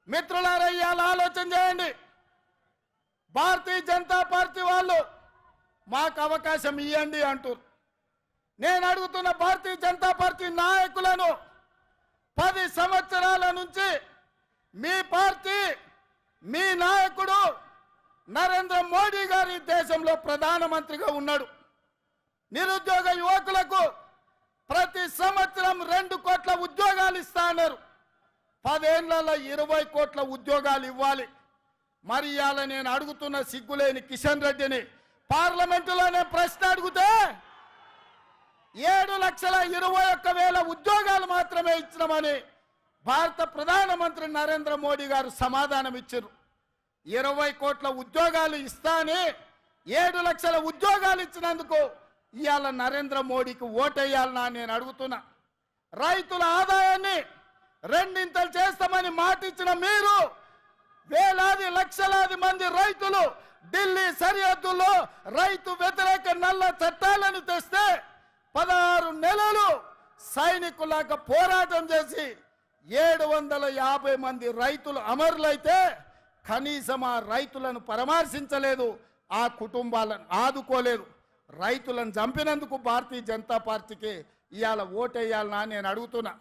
మిత్రులారా ఇవాళ ఆలోచన చేయండి. భారతీయ జనతా పార్టీ వాళ్ళు మాకు అవకాశం ఇవ్వండి అంటారు. నేను అడుగుతున్న భారతీయ జనతా పార్టీ నాయకులను 10 సంవత్సరాల నుంచి మీ పార్టీ మీ నాయకుడు నరేంద్ర మోడీ గారి దేశంలో ప్రధానమంత్రిగా ఉన్నాడు. నిరుద్యోగ యువకులకు ప్రతి సంవత్సరం 2 కోట్ల ఉద్యోగాలు ఇస్తా అన్నారు. 10 ఏళ్లలో 20 కోట్ల ఉద్యోగాలు ఇవ్వాలి. మరి ఇవాళ నేను అడుగుతున్న సిగ్గులేని కిషన్ రెడ్డిని పార్లమెంటులోనే ప్రశ్న అడిగితే 7,21,000 ఉద్యోగాలు మాత్రమే ఇచ్చినామని భారత ప్రధానమంత్రి నరేంద్ర మోడీ గారు సమాధానం ఇచ్చారు. 20 కోట్ల ఉద్యోగాలు ఇస్తానే 7 లక్షల ఉద్యోగాలు ఇచ్చినందుకు ఇవాళ నరేంద్ర మోడీకి ఓటేయాలనా నేను అడుగుతున్నా. రైతుల ఆదాయాన్ని 2 చేస్తామని మాట ఇచ్చిన మీరు వేలాది లక్షలాది మంది రైతులు ఢిల్లీ సరిహద్దుల్లో రైతు వ్యతిరేక నల్ల చట్టాలను తెస్తే 16 నెలలు సైనికులాగా పోరాటం చేసి 750 మంది రైతులు అమరులైతే కనీసం ఆ రైతులను పరామర్శించలేదు, ఆ కుటుంబాలను ఆదుకోలేదు. రైతులను చంపినందుకు భారతీయ జనతా పార్టీకి ఇవాళ ఓటేయాలనా నేను అడుగుతున్నా.